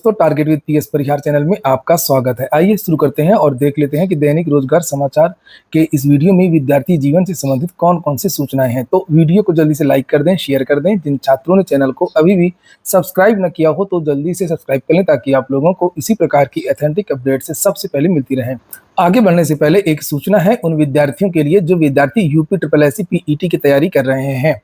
दोस्तों, target with PS Parihar channel में आपका स्वागत है। आइए शुरू करते हैं और देख लेते हैं कि दैनिक रोजगार समाचार के इस वीडियो में विद्यार्थी जीवन से संबंधित कौन कौन सी सूचनाएं हैं। तो वीडियो को जल्दी से लाइक कर दें, शेयर कर दें। जिन छात्रों ने चैनल को अभी भी सब्सक्राइब न किया हो तो जल्दी से सब्सक्राइब कर लें ताकि आप लोगों को इसी प्रकार की ऑथेंटिक अपडेट से सबसे पहले मिलती रहे। आगे बढ़ने से पहले एक सूचना है उन विद्यार्थियों के लिए जो विद्यार्थी यूपी SSSC पीईटी की तैयारी कर रहे हैं।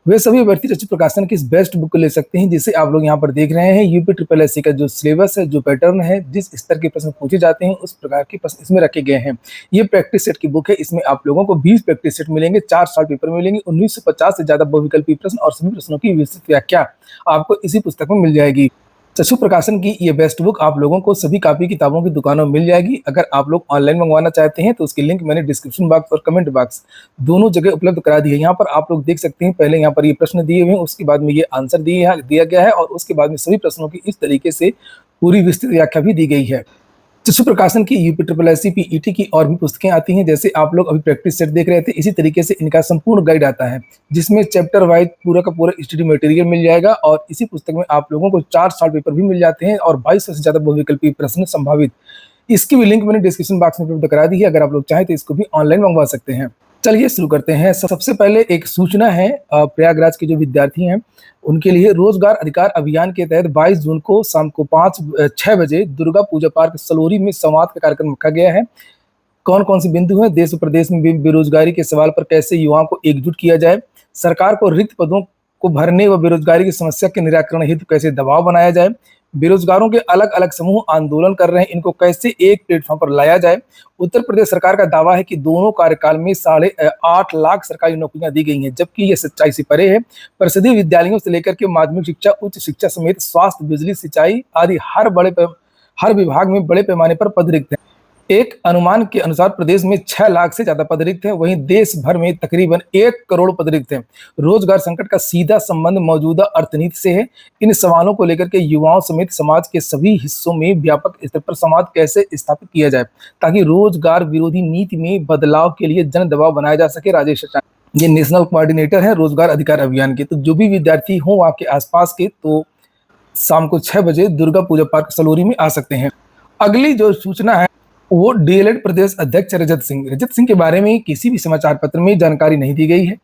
वे सभी अभ्यर्थी रचित प्रकाशन की इस बेस्ट बुक को ले सकते हैं जिसे आप लोग यहाँ पर देख रहे हैं। यूपी SSSC का जो सिलेबस है, जो पैटर्न है, जिस स्तर के प्रश्न पूछे जाते हैं उस प्रकार के प्रश्न इसमें रखे गए हैं। ये प्रैक्टिस सेट की बुक है। इसमें आप लोगों को 20 प्रैक्टिस सेट मिलेंगे, 4 शॉर्ट पेपर मिलेंगे, 1950 से ज्यादा बहुविकल्पी प्रश्न और सभी प्रश्नों की विस्तृत व्याख्या आपको इसी पुस्तक में मिल जाएगी। चक्षु प्रकाशन की ये बेस्ट बुक आप लोगों को सभी कॉपी किताबों की दुकानों में मिल जाएगी। अगर आप लोग ऑनलाइन मंगवाना चाहते हैं तो उसकी लिंक मैंने डिस्क्रिप्शन बॉक्स और कमेंट बॉक्स दोनों जगह उपलब्ध करा दी है। यहाँ पर आप लोग देख सकते हैं, पहले यहाँ पर ये प्रश्न दिए हुए हैं, उसके बाद में ये आंसर दिया गया है और उसके बाद में सभी प्रश्नों की इस तरीके से पूरी विस्तृत व्याख्या भी दी गई है। चक्षु प्रकाशन की यूपी SSSC पीईटी की और भी पुस्तकें आती हैं, जैसे आप लोग अभी प्रैक्टिस सेट देख रहे थे, इसी तरीके से इनका संपूर्ण गाइड आता है जिसमें चैप्टर वाइज पूरा का पूरा स्टडी मटेरियल मिल जाएगा। और इसी पुस्तक में आप लोगों को 4 शॉर्ट पेपर भी मिल जाते हैं और 2200 से ज्यादा बहुविकल्पी प्रश्न संभावित। इसकी भी लिंक मैंने डिस्क्रिप्शन बॉक्स में उपलब्ध करा दी है। अगर आप लोग चाहें तो इसको भी ऑनलाइन मंगवा सकते हैं। चलिए शुरू करते हैं। सबसे पहले एक सूचना है प्रयागराज के जो विद्यार्थी हैं उनके लिए रोजगार अधिकार अभियान के तहत 22 जून को शाम को 6 बजे दुर्गा पूजा पार्क सलोरी में संवाद का कार्यक्रम रखा गया है। कौन कौन से बिंदु हैं? देश और प्रदेश में बेरोजगारी के सवाल पर कैसे युवाओं को एकजुट किया जाए, सरकार को रिक्त पदों को भरने व बेरोजगारी की समस्या के निराकरण हेतु कैसे दबाव बनाया जाए, बेरोजगारों के अलग अलग समूह आंदोलन कर रहे हैं, इनको कैसे एक प्लेटफॉर्म पर लाया जाए। उत्तर प्रदेश सरकार का दावा है कि दोनों कार्यकाल में 8.5 लाख सरकारी नौकरियां दी गई हैं, जबकि यह सच्चाई से परे है। परिषदीय विद्यालयों से लेकर के माध्यमिक शिक्षा, उच्च शिक्षा समेत स्वास्थ्य, बिजली, सिंचाई आदि हर विभाग में बड़े पैमाने पर पद रिक्त हैं। एक अनुमान के अनुसार प्रदेश में 6 लाख से ज्यादा पद रिक्त हैं, वहीं देश भर में तकरीबन 1 करोड़ पद रिक्त हैं। रोजगार संकट का सीधा संबंध मौजूदा अर्थनीति से है। इन सवालों को लेकर के युवाओं समेत समाज के सभी हिस्सों में व्यापक स्तर पर संवाद कैसे स्थापित किया जाए ताकि रोजगार विरोधी नीति में बदलाव के लिए जन दबाव बनाया जा सके। राजेश ये नेशनल कोऑर्डिनेटर है रोजगार अधिकार अभियान के। तो जो भी विद्यार्थी हो आपके आसपास के, तो शाम को 6 बजे दुर्गा पूजा पार्क सलोरी में आ सकते हैं। अगली जो सूचना है वो डीएलएड प्रदेश अध्यक्ष रजत सिंह के बारे में किसी भी समाचार पत्र में जानकारी नहीं दी गई है।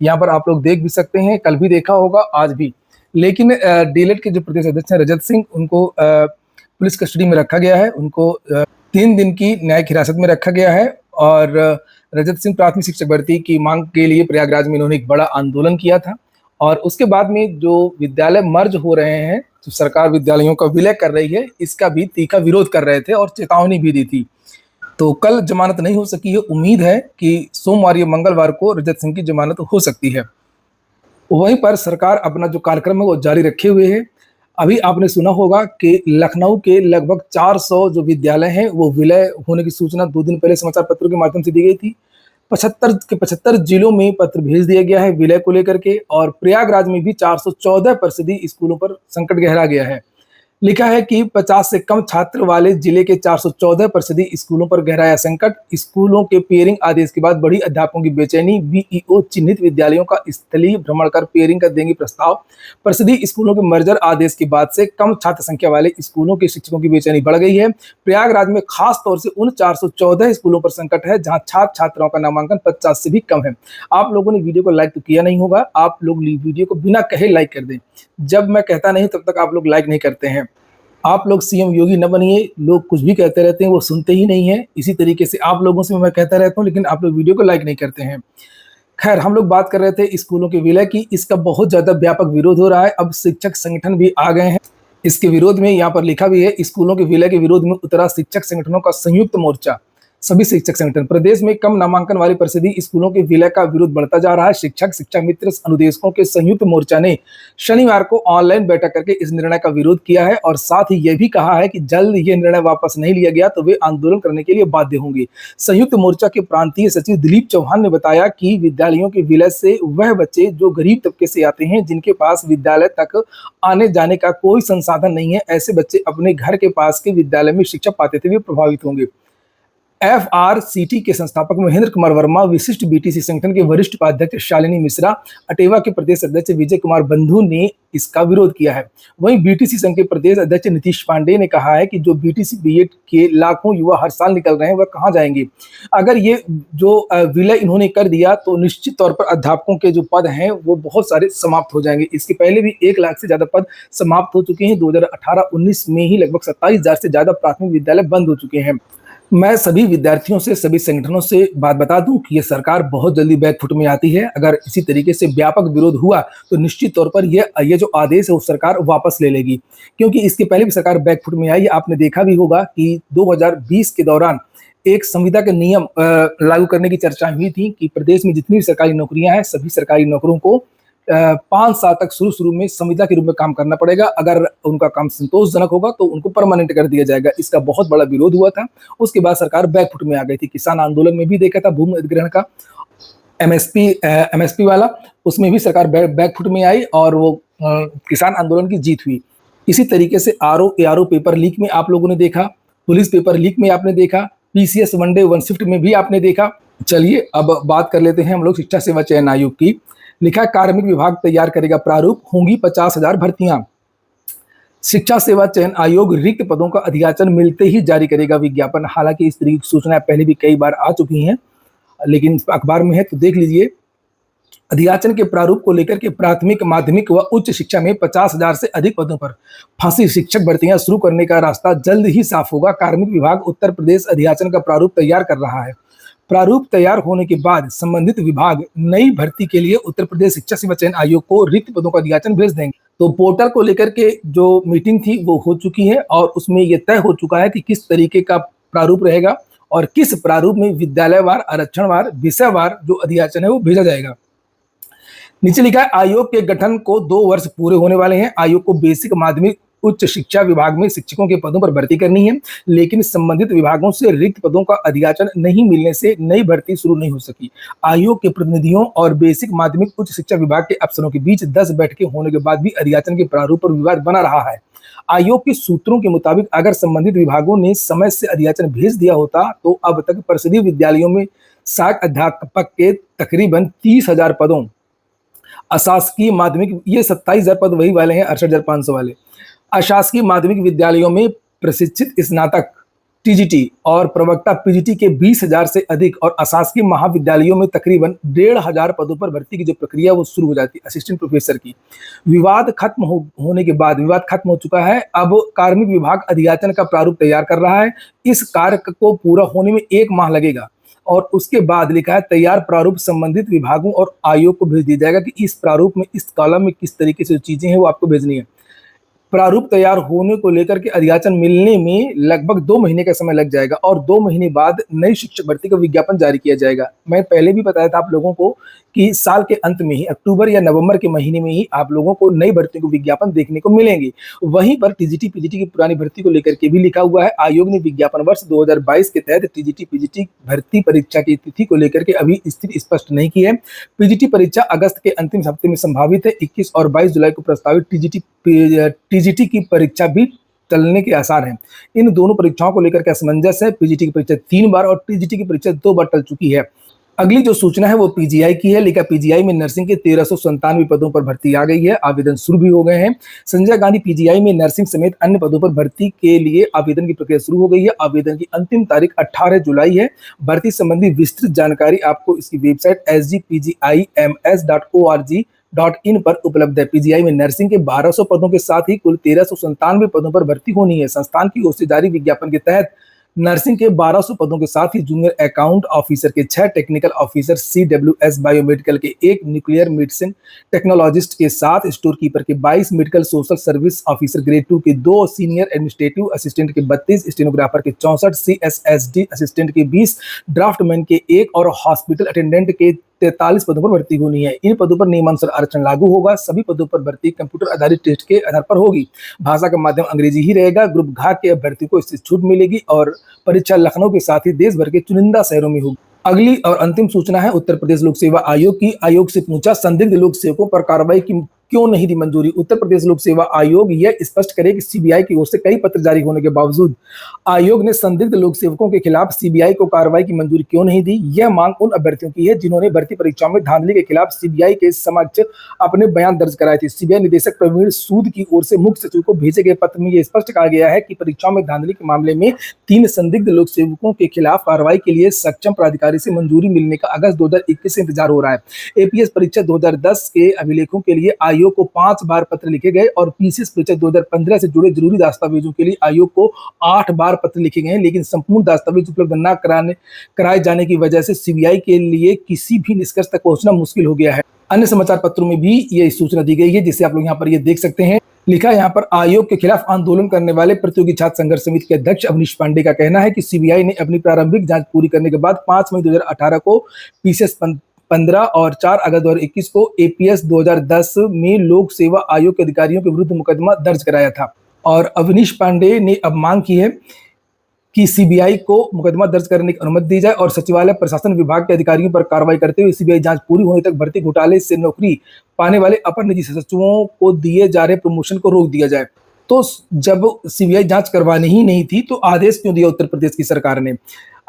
यहाँ पर आप लोग देख भी सकते हैं, कल भी देखा होगा, आज भी। लेकिन डीएलएड के जो प्रदेश अध्यक्ष हैं रजत सिंह, उनको पुलिस कस्टडी में रखा गया है। उनको 3 दिन की न्यायिक हिरासत में रखा गया है। और रजत सिंह प्राथमिक शिक्षक भर्ती की मांग के लिए प्रयागराज में इन्होंने एक बड़ा आंदोलन किया था और उसके बाद में जो विद्यालय मर्ज हो रहे हैं, जो सरकार विद्यालयों का विलय कर रही है, इसका भी तीखा विरोध कर रहे थे और चेतावनी भी दी थी। तो कल जमानत नहीं हो सकी है। उम्मीद है कि सोमवार या मंगलवार को रजत सिंह की जमानत हो सकती है। वहीं पर सरकार अपना जो कार्यक्रम है वो जारी रखे हुए है। अभी आपने सुना होगा कि लखनऊ के लगभग 400 जो विद्यालय हैं वो विलय होने की सूचना 2 दिन पहले समाचार पत्रों के माध्यम से दी गई थी। 75 के 75 जिलों में पत्र भेज दिया गया है विलय को लेकर के। और प्रयागराज में भी 414% स्कूलों पर संकट गहरा गया है। लिखा है कि 50 से कम छात्र वाले जिले के 414% स्कूलों पर गहराया संकट। स्कूलों के पेयरिंग आदेश के बाद बढ़ी अध्यापकों की बेचैनी। बीईओ चिन्हित विद्यालयों का स्थलीय भ्रमण कर पेयरिंग का देंगे प्रस्ताव। परिषदीय स्कूलों के मर्जर आदेश के बाद से कम छात्र संख्या वाले स्कूलों के शिक्षकों की बेचैनी बढ़ गई है। प्रयागराज में खास तौर से उन 414 स्कूलों पर संकट है जहां छात्र छात्राओं का नामांकन 50 से भी कम है। आप लोगों ने वीडियो को लाइक तो किया नहीं होगा, आप लोग वीडियो को बिना कहे लाइक कर दें। जब मैं कहता नहीं तब तक आप लोग लाइक नहीं करते हैं। आप लोग सीएम योगी न बनिए, लोग कुछ भी कहते रहते हैं, वो सुनते ही नहीं है। इसी तरीके से आप लोगों से मैं कहता रहता हूँ, लेकिन आप लोग वीडियो को लाइक नहीं करते हैं। खैर, हम लोग बात कर रहे थे स्कूलों के विलय की। इसका बहुत ज्यादा व्यापक विरोध हो रहा है। अब शिक्षक संगठन भी आ गए हैं इसके विरोध में। यहाँ पर लिखा भी है, स्कूलों के विलय के विरोध में उतरा शिक्षक संगठनों का संयुक्त मोर्चा। सभी शिक्षक संगठन। प्रदेश में कम नामांकन वाले परिषदीय स्कूलों के विलय का विरोध बढ़ता जा रहा है। शिक्षक शिक्षा मित्र अनुदेशकों के संयुक्त मोर्चा ने शनिवार को ऑनलाइन बैठक करके इस निर्णय का विरोध किया है और साथ ही यह भी कहा है कि जल्द ये निर्णय वापस नहीं लिया गया तो वे आंदोलन करने के लिए बाध्य होंगे। संयुक्त मोर्चा के प्रांतीय सचिव दिलीप चौहान ने बताया कि विद्यालयों के विलय से वह बच्चे जो गरीब तबके से आते हैं, जिनके पास विद्यालय तक आने जाने का कोई संसाधन नहीं है, ऐसे बच्चे अपने घर के पास के विद्यालय में शिक्षा पाते थे, वे प्रभावित होंगे। एफआरसीटी के संस्थापक महेंद्र कुमार वर्मा, विशिष्ट बीटीसी संगठन के वरिष्ठ उपाध्यक्ष शालिनी मिश्रा, अटेवा के प्रदेश अध्यक्ष विजय कुमार बंधु ने इसका विरोध किया है। वहीं बीटीसी संघ के प्रदेश अध्यक्ष नीतीश पांडे ने कहा है कि जो बीटीसी बीएड के लाखों युवा हर साल निकल रहे हैं वह कहां जाएंगे। अगर ये जो विलय इन्होंने कर दिया तो निश्चित तौर पर अध्यापकों के जो पद हैं वो बहुत सारे समाप्त हो जाएंगे। इसके पहले भी 1 लाख से ज्यादा पद समाप्त हो चुके हैं। 2018-19 में ही लगभग 27,000 से ज्यादा प्राथमिक विद्यालय बंद हो चुके हैं। मैं सभी विद्यार्थियों से, सभी संगठनों से बात बता दूं कि ये सरकार बहुत जल्दी बैकफुट में आती है। अगर इसी तरीके से व्यापक विरोध हुआ तो निश्चित तौर पर ये जो आदेश है वो सरकार वापस ले लेगी, क्योंकि इसके पहले भी सरकार बैकफुट में आई। आपने देखा भी होगा कि 2020 के दौरान एक संविदा के नियम लागू करने की चर्चा हुई थी कि प्रदेश में जितनी भी सरकारी नौकरियां हैं सभी सरकारी नौकरों को 5 साल तक शुरू में संविदा के रूप में काम करना पड़ेगा। अगर उनका काम संतोषजनक होगा तो उनको परमानेंट कर दिया जाएगा। इसका बहुत बड़ा विरोध हुआ था। उसके बाद सरकार बैकफुट में आ गई थी। किसान आंदोलन में भी देखा था भूमि अधिग्रहण का एमएसपी वाला, उसमें भी सरकार बैकफुट में आई और वो किसान आंदोलन की जीत हुई। इसी तरीके से आरओ पेपर लीक में आप लोगों ने देखा, पुलिस पेपर लीक में आपने देखा, PCS one day one shift में भी आपने देखा। चलिए अब बात कर लेते हैं हम लोग शिक्षा सेवा चयन आयोग की। लिखा कार्मिक विभाग तैयार करेगा प्रारूप, होंगी 50,000 भर्तियां। शिक्षा सेवा चयन आयोग रिक्त पदों का अधियाचन मिलते ही जारी करेगा विज्ञापन। हालांकि इस तरीके की सूचनाएं पहले भी कई बार आ चुकी हैं, लेकिन अखबार में है तो देख लीजिए। अधियाचन के प्रारूप को लेकर के प्राथमिक, माध्यमिक व उच्च शिक्षा में 50,000 से अधिक पदों पर फांसी शिक्षक भर्तियां शुरू करने का रास्ता जल्द ही साफ होगा। कार्मिक विभाग उत्तर प्रदेश अधियाचन का प्रारूप तैयार कर रहा है। प्रारूप तैयार होने के बाद संबंधित विभाग नई भर्ती के लिए उत्तर प्रदेश शिक्षा सेवा चयन आयोग को रिक्त पदों का अधियाचन भेज देंगे। तो पोर्टल को लेकर के जो मीटिंग थी वो हो चुकी है और उसमें यह तय हो चुका है कि किस तरीके का प्रारूप रहेगा और किस प्रारूप में विद्यालयवार, आरक्षणवार, विषयवार जो अधियाचन है वो भेजा जाएगा। नीचे लिखा है आयोग के गठन को 2 वर्ष पूरे होने वाले हैं। आयोग को बेसिक, माध्यमिक, उच्च शिक्षा विभाग में शिक्षकों के पदों पर भर्ती करनी है, लेकिन संबंधित विभागों से रिक्त पदों का अधियाचन नहीं मिलने से नई भर्ती शुरू नहीं हो सकी। आयोग के प्रतिनिधियों और बेसिक, माध्यमिक, उच्च शिक्षा विभाग के अफसरों के बीच 10 बैठकें होने के बाद भी अधियाचन के प्रारूप पर विवाद बना रहा है। आयोग के सूत्रों के मुताबिक अगर संबंधित विभागों ने समय से अधियाचन भेज दिया होता तो अब तक परिषदीय विद्यालयों में 60 अध्यापक के तकरीबन 30,000 पदों, अशासकीय माध्यमिक, ये 27,000 पद वही वाले हैं, 68,500 वाले। अशासकीय माध्यमिक विद्यालयों में प्रशिक्षित स्नातक टीजीटी और प्रवक्ता पीजीटी के 20,000 से अधिक और अशासकीय महाविद्यालयों में तकरीबन 1,500 पदों पर भर्ती की जो प्रक्रिया वो शुरू हो जाती है असिस्टेंट प्रोफेसर की। विवाद खत्म होने के बाद, विवाद खत्म हो चुका है, अब कार्मिक विभाग अधियाचन का प्रारूप तैयार कर रहा है। इस कार्य को पूरा होने में 1 माह लगेगा और उसके बाद लिखा है तैयार प्रारूप संबंधित विभागों और आयोग को भेज दिया जाएगा कि इस प्रारूप में, इस कॉलम में किस तरीके से चीजें हैं वो आपको भेजनी है। प्रारूप तैयार होने को लेकर के अधियाचन मिलने में लगभग 2 महीने का समय लग जाएगा और 2 महीने बाद नई शिक्षक भर्ती का विज्ञापन जारी किया जाएगा। मैं पहले भी बताया था आप लोगों को कि साल के अंत में ही, अक्टूबर या नवंबर के महीने में ही आप लोगों को नई भर्ती को विज्ञापन देखने को मिलेंगे। वहीं पर टीजीटी पीजीटी की पुरानी भर्ती को लेकर के भी लिखा हुआ है। आयोग ने विज्ञापन वर्ष 2022 के तहत टीजीटी पीजीटी भर्ती परीक्षा की तिथि को लेकर के अभी स्थिति स्पष्ट नहीं की है। पीजीटी परीक्षा अगस्त के अंतिम हफ्ते में संभावित है। 21 और 22 जुलाई को प्रस्तावित टीजीटी की परीक्षा भी टलने के आसार हैं। इन दोनों परीक्षाओं को लेकर के असमंजस है। पीजीटी की परीक्षा 3 बार और टीजीटी की परीक्षा 2 बार टल चुकी है। अगली जो सूचना है वो पीजीआई की है। लिखा पीजीआई में नर्सिंग के 1397 पदों पर भर्ती आ गई है। आवेदन शुरू भी हो गए हैं। संजय गांधी पीजीआई में नर्सिंग समेत अन्य पदों पर भर्ती के लिए आवेदन की प्रक्रिया शुरू हो गई है। आवेदन की अंतिम तारीख 18 जुलाई है। भर्ती संबंधी विस्तृत जानकारी आपको इसकी वेबसाइट sgpgims.org.in पर उपलब्ध है। पीजीआई में नर्सिंग के 1200 पदों के साथ ही कुल 1397 पदों पर भर्ती होनी है। संस्थान की ओर से जारी विज्ञापन के तहत नर्सिंग के 1200 पदों के साथ ही जूनियर अकाउंट ऑफिसर के 6, टेक्निकल ऑफिसर CWS बायोमेडिकल के 1, न्यूक्लियर मेडिसिन टेक्नोलॉजिस्ट के 7, स्टोर कीपर के 22, medical social service officer grade 2 के 2, सीनियर एडमिनिस्ट्रेटिव असिस्टेंट के 32, स्टेनोग्राफर के 64, CSSD असिस्टेंट के 20, ड्राफ्टमैन के 1 और हॉस्पिटल अटेंडेंट के 43 पदों पर भर्ती होनी है। इन पदों पर नियमानुसार आरक्षण लागू होगा। सभी पदों पर भर्ती कंप्यूटर आधारित टेस्ट के आधार पर होगी। भाषा का माध्यम अंग्रेजी ही रहेगा। ग्रुप घ के अभ्यर्थी को इससे छूट मिलेगी और परीक्षा लखनऊ के साथ ही देश भर के चुनिंदा शहरों में होगी। अगली और अंतिम सूचना है उत्तर प्रदेश लोक सेवा आयोग की। आयोग से पूछा संदिग्ध लोक सेवकों पर कार्रवाई की क्यों नहीं दी मंजूरी? उत्तर प्रदेश लोक सेवा आयोग यह स्पष्ट करे कि सीबीआई की ओर से कई पत्र जारी होने के बावजूद आयोग ने संदिग्ध लोक सेवकों के खिलाफ सीबीआई को कार्रवाई की मंजूरी क्यों नहीं दी? यह मांग उन अभ्यर्थियों की है जिन्होंने भर्ती परीक्षाओं में धांधली के खिलाफ सीबीआई के समक्ष अपने बयान दर्ज कराए थे। सीबीआई निदेशक प्रवीण सूद की ओर से मुख्य सचिव को भेजे गए पत्र में यह स्पष्ट कहा गया है कि परीक्षाओं में धांधली के मामले में 3 संदिग्ध लोक सेवकों के खिलाफ कार्रवाई के लिए सक्षम प्राधिकारी से मंजूरी मिलने का अगस्त 2021 से इंतजार हो रहा है। एपीएस परीक्षा 2010 के अभिलेखों के लिए आयोग को 5 बार पत्र लिखे गए और पीसीएस परीक्षा 2015 से जुड़े जरूरी दस्तावेजों के लिए आयोग को 8 बार पत्र लिखे गए हैं, लेकिन संपूर्ण दस्तावेज उपलब्ध न कराए जाने की वजह से सीबीआई के लिए किसी भी निष्कर्ष तक पहुंचना मुश्किल हो गया है। अन्य समाचार पत्रों में भी ये सूचना दी गई है, जिसे आप लोग यहाँ पर ये देख सकते हैं। लिखा है यहाँ पर, आयोग के खिलाफ आंदोलन करने वाले प्रतियोगी छात्र संघर्ष समिति के अध्यक्ष अवनीश पांडे का कहना है कि सीबीआई ने अपनी प्रारंभिक जांच पूरी करने के बाद 5 मई 2018 को पीसीएस 15 और 4 अगस्त 2021 को एपीएस 2010 में लोक सेवा आयोग के अधिकारियों के विरुद्ध मुकदमा दर्ज कराया था। और अवनीश पांडे ने अब मांग की है कि सीबीआई को मुकदमा दर्ज करने की अनुमति दी जाए और सचिवालय प्रशासन विभाग के अधिकारियों पर कार्रवाई करते हुए सीबीआई जांच पूरी होने तक भर्ती घोटाले से नौकरी पाने वाले अपर निजी सचिवों को दिए जा रहे प्रमोशन को रोक दिया जाए। तो जब सीबीआई जांच करवानी ही नहीं थी तो आदेश क्यों दिया उत्तर प्रदेश की सरकार ने?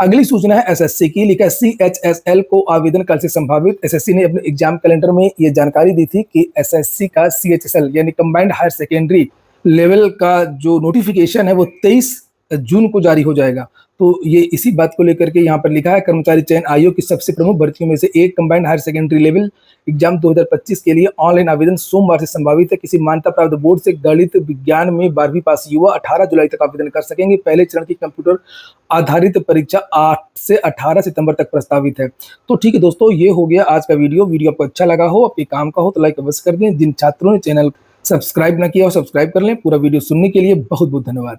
अगली सूचना है एसएससी की। लिखा सीएचएसएल को आवेदन कल से संभावित। एसएससी ने अपने एग्जाम कैलेंडर में यह जानकारी दी थी कि एसएससी का सीएचएसएल यानी कंबाइंड हायर सेकेंडरी लेवल का जो नोटिफिकेशन है वो 23 जून को जारी हो जाएगा। तो ये इसी बात को लेकर के यहाँ पर लिखा है, कर्मचारी चयन आयोग की सबसे प्रमुख भर्तियों में से एक combined higher secondary level exam 2025 के लिए ऑनलाइन आवेदन सोमवार से संभावित है। किसी मान्यता प्राप्त बोर्ड से गणित विज्ञान में 12वीं पास युवा 18 जुलाई तक आवेदन कर सकेंगे। पहले चरण की कंप्यूटर आधारित परीक्षा 8 से 18 सितंबर तक प्रस्तावित है। तो ठीक है दोस्तों, ये हो गया आज का वीडियो आपको अच्छा लगा हो, आपके काम का हो तो लाइक अवश्य कर दें। जिन छात्रों ने चैनल सब्सक्राइब न किया हो सब्सक्राइब कर लें। पूरा वीडियो सुनने के लिए बहुत बहुत धन्यवाद।